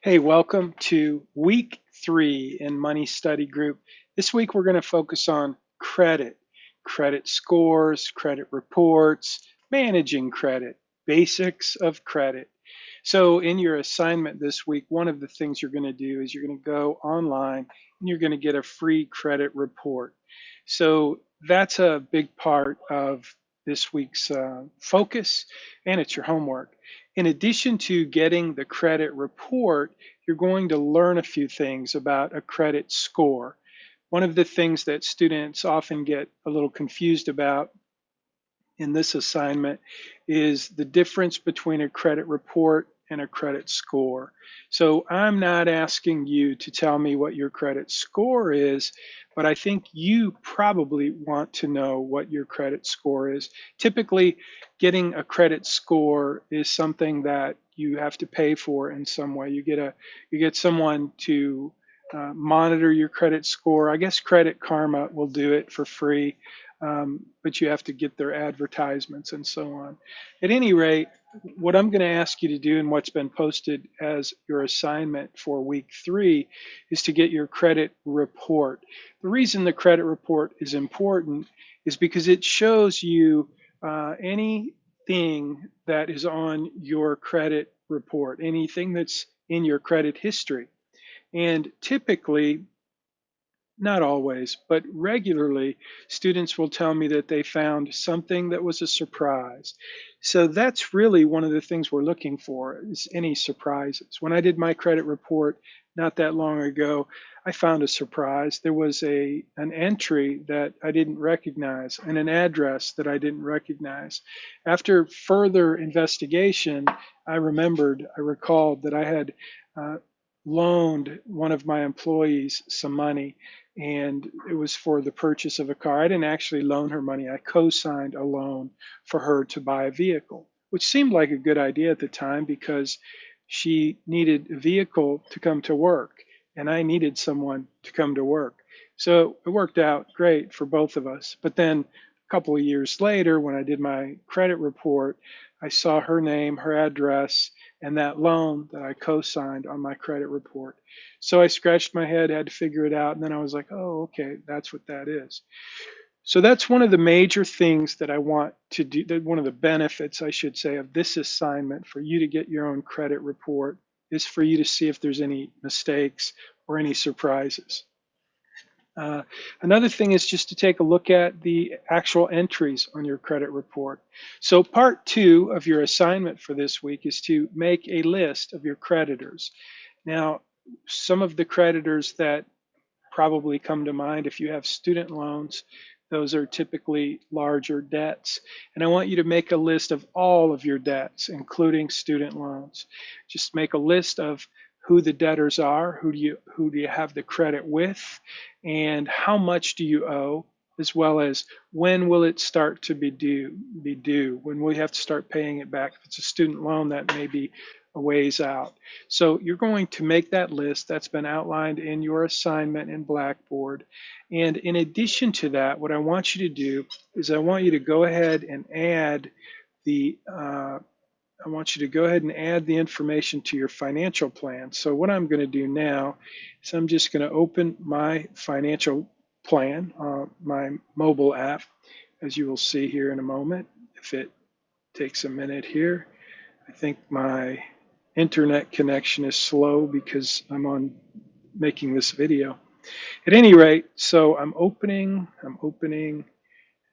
Hey, welcome to week 3 in Money Study Group. This week we're going to focus on credit scores, credit reports, managing credit, basics of credit. So in your assignment this week, one of the things you're going to do is you're going to go online and you're going to get a free credit report. So that's a big part of this week's focus, and it's your homework. In addition to getting the credit report, you're going to learn a few things about a credit score. One of the things that students often get a little confused about in this assignment is the difference between a credit report and a credit score. So I'm not asking you to tell me what your credit score is, but I think you probably want to know what your credit score is. Typically, getting a credit score is something that you have to pay for in some way. You get someone to monitor your credit score. I guess Credit Karma will do it for free, but you have to get their advertisements and so on. At any rate, what I'm going to ask you to do and what's been posted as your assignment for week 3 is to get your credit report. The reason the credit report is important is because it shows you anything that is on your credit report, anything that's in your credit history. And typically, not always, but regularly, students will tell me that they found something that was a surprise. So that's really one of the things we're looking for, is any surprises. When I did my credit report not that long ago, I found a surprise. There was an entry that I didn't recognize and an address that I didn't recognize. After further investigation, I recalled that I had loaned one of my employees some money, and it was for the purchase of a car. I didn't actually loan her money. I co-signed a loan for her to buy a vehicle, which seemed like a good idea at the time because she needed a vehicle to come to work, and I needed someone to come to work. So it worked out great for both of us. But then a couple of years later, when I did my credit report, I saw her name, her address, and that loan that I co-signed on my credit report. So I scratched my head, had to figure it out, and then I was like, oh, okay, that's what that is. So that's one of the major things that I want to do, one of the benefits, I should say, of this assignment for you to get your own credit report is for you to see if there's any mistakes or any surprises. Another thing is just to take a look at the actual entries on your credit report. So part 2 of your assignment for this week is to make a list of your creditors. Now, some of the creditors that probably come to mind, if you have student loans, those are typically larger debts. And I want you to make a list of all of your debts, including student loans. Just make a list of who the debtors are, who do you have the credit with, and how much do you owe, as well as when will it start to be due, when will you have to start paying it back. If it's a student loan, that may be a ways out. So you're going to make that list that's been outlined in your assignment in Blackboard. And in addition to that, what I want you to do is I want you to go ahead and add the information to your financial plan. So what I'm going to do now is I'm just going to open my financial plan on my mobile app, as you will see here in a moment, if it takes a minute here. I think my internet connection is slow because I'm making this video. At any rate, so I'm opening,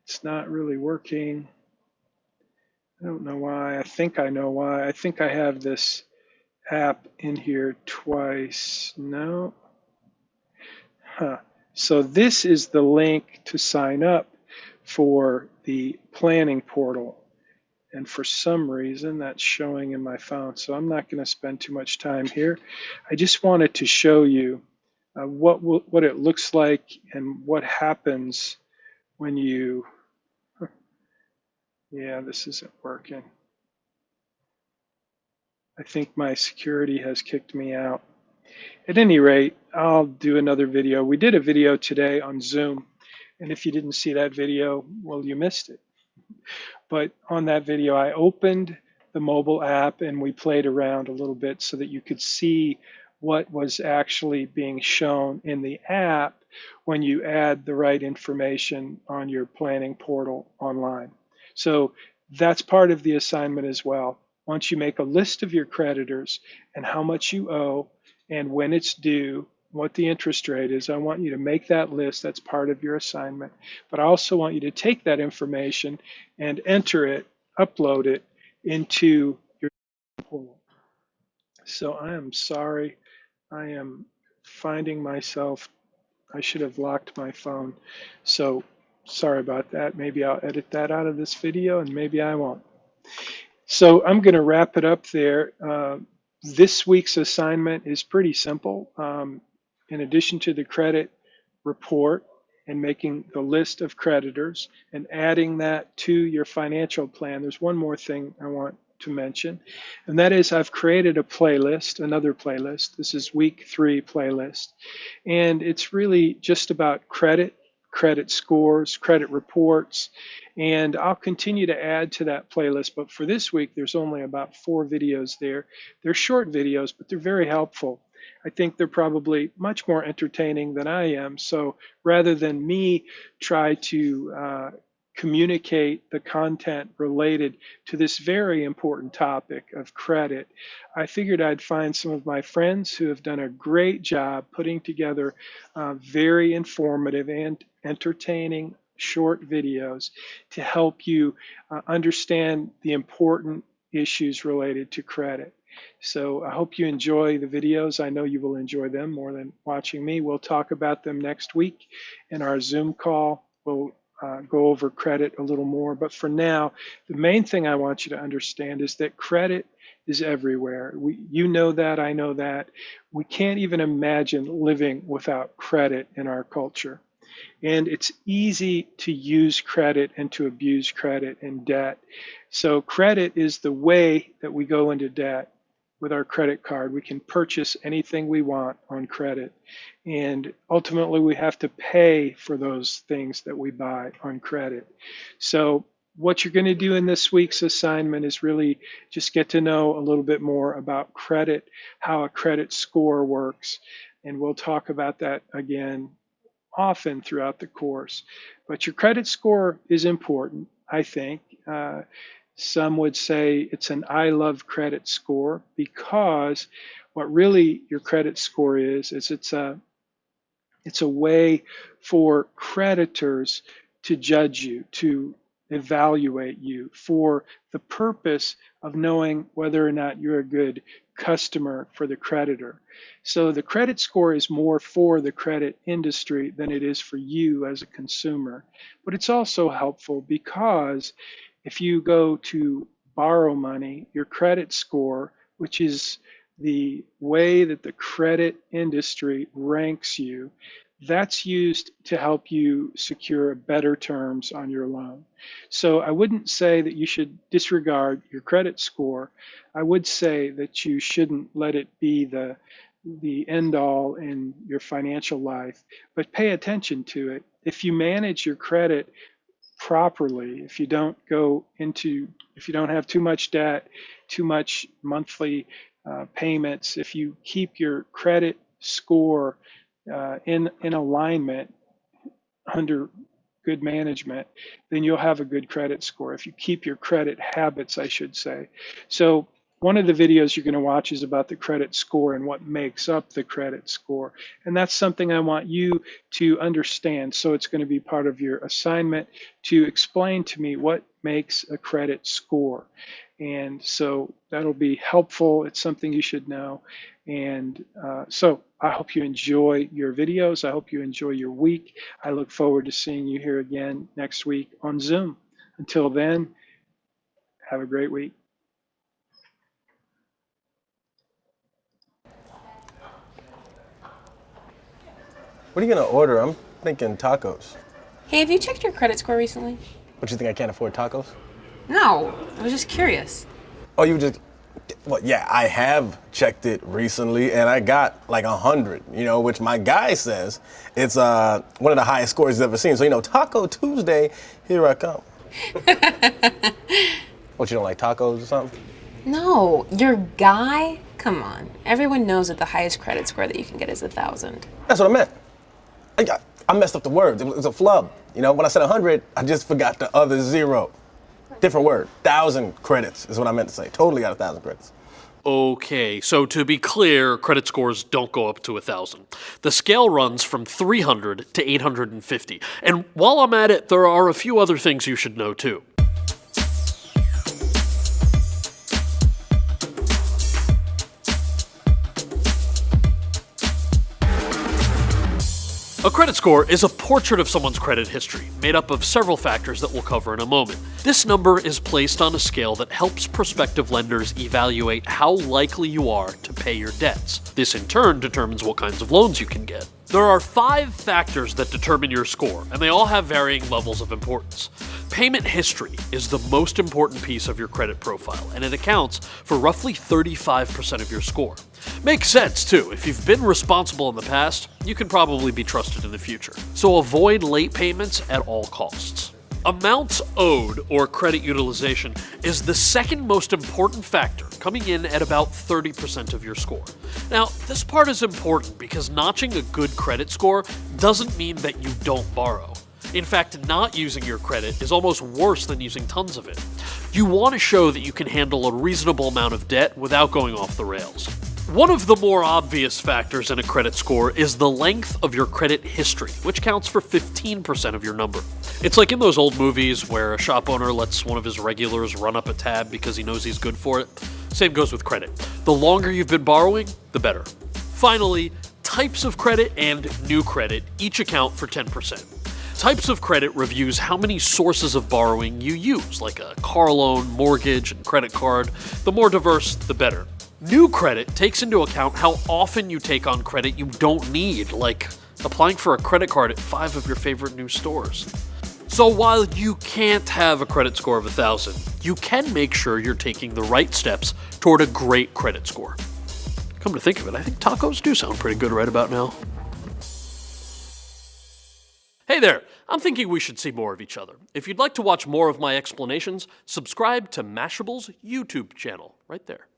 it's not really working. I don't know why. I think I know why. I think I have this app in here twice. No. So this is the link to sign up for the planning portal. And for some reason that's showing in my phone. So I'm not going to spend too much time here. I just wanted to show you what it looks like and what happens when you, yeah, this isn't working. I think my security has kicked me out. At any rate, I'll do another video. We did a video today on Zoom, and if you didn't see that video, well, you missed it. But on that video, I opened the mobile app and we played around a little bit so that you could see what was actually being shown in the app when you add the right information on your planning portal online. So that's part of the assignment as well. Once you make a list of your creditors and how much you owe and when it's due, what the interest rate is, I want you to make that list. That's part of your assignment. But I also want you to take that information and enter it, upload it into your portal. So I am sorry. I am finding myself, I should have locked my phone. So sorry about that. Maybe I'll edit that out of this video and maybe I won't. So I'm going to wrap it up there. This week's assignment is pretty simple. In addition to the credit report and making the list of creditors and adding that to your financial plan, there's one more thing I want to mention, and that is I've created a playlist, another playlist. This is week 3 playlist, and it's really just about credit scores, credit reports, and I'll continue to add to that playlist. But for this week, there's only about 4 videos there. They're short videos, but they're very helpful. I think they're probably much more entertaining than I am. So rather than me try to communicate the content related to this very important topic of credit, I figured I'd find some of my friends who have done a great job putting together very informative and entertaining short videos to help you understand the important issues related to credit. So I hope you enjoy the videos. I know you will enjoy them more than watching me. We'll talk about them next week in our Zoom call. We'll go over credit a little more. But for now, the main thing I want you to understand is that credit is everywhere. You know that, I know that. We can't even imagine living without credit in our culture. And it's easy to use credit and to abuse credit and debt. So credit is the way that we go into debt. With our credit card, we can purchase anything we want on credit. And ultimately, we have to pay for those things that we buy on credit. So what you're going to do in this week's assignment is really just get to know a little bit more about credit, how a credit score works. And we'll talk about that again often throughout the course. But your credit score is important, I think. Some would say it's an I love credit score because what really your credit score is it's a way for creditors to judge you, to evaluate you for the purpose of knowing whether or not you're a good customer for the creditor. So the credit score is more for the credit industry than it is for you as a consumer. But it's also helpful because if you go to borrow money, your credit score, which is the way that the credit industry ranks you, that's used to help you secure better terms on your loan. So I wouldn't say that you should disregard your credit score. I would say that you shouldn't let it be the end all in your financial life, but pay attention to it. If you manage your credit properly, if you don't have too much debt, too much monthly payments, if you keep your credit score in alignment under good management, then you'll have a good credit score. If you keep your credit habits, I should say. So one of the videos you're going to watch is about the credit score and what makes up the credit score. And that's something I want you to understand. So it's going to be part of your assignment to explain to me what makes a credit score. And so that'll be helpful. It's something you should know. And so I hope you enjoy your videos. I hope you enjoy your week. I look forward to seeing you here again next week on Zoom. Until then, have a great week. What are you gonna order? I'm thinking tacos. Hey, have you checked your credit score recently? What, you think I can't afford tacos? No, I was just curious. Oh, well, yeah, I have checked it recently and I got like 100, which my guy says it's one of the highest scores he's ever seen. So, Taco Tuesday, here I come. What, you don't like tacos or something? No, your guy? Come on. Everyone knows that the highest credit score that you can get is 1,000. That's what I meant. I messed up the words. It was a flub. You know, when I said 100, I just forgot the other 0. Different word. 1,000 credits is what I meant to say. Totally got 1,000 credits. Okay, so to be clear, credit scores don't go up to 1,000. The scale runs from 300 to 850. And while I'm at it, there are a few other things you should know too. A credit score is a portrait of someone's credit history, made up of several factors that we'll cover in a moment. This number is placed on a scale that helps prospective lenders evaluate how likely you are to pay your debts. This in turn determines what kinds of loans you can get. There are 5 factors that determine your score, and they all have varying levels of importance. Payment history is the most important piece of your credit profile, and it accounts for roughly 35% of your score. Makes sense, too. If you've been responsible in the past, you can probably be trusted in the future. So avoid late payments at all costs. Amounts owed, or credit utilization, is the second most important factor, coming in at about 30% of your score. Now, this part is important because notching a good credit score doesn't mean that you don't borrow. In fact, not using your credit is almost worse than using tons of it. You want to show that you can handle a reasonable amount of debt without going off the rails. One of the more obvious factors in a credit score is the length of your credit history, which counts for 15% of your number. It's like in those old movies where a shop owner lets one of his regulars run up a tab because he knows he's good for it. Same goes with credit. The longer you've been borrowing, the better. Finally, types of credit and new credit each account for 10%. Types of credit reviews how many sources of borrowing you use, like a car loan, mortgage, and credit card. The more diverse, the better. New credit takes into account how often you take on credit you don't need, like applying for a credit card at 5 of your favorite new stores. So while you can't have a credit score of 1,000, you can make sure you're taking the right steps toward a great credit score. Come to think of it, I think tacos do sound pretty good right about now. Hey there, I'm thinking we should see more of each other. If you'd like to watch more of my explanations, subscribe to Mashable's YouTube channel right there.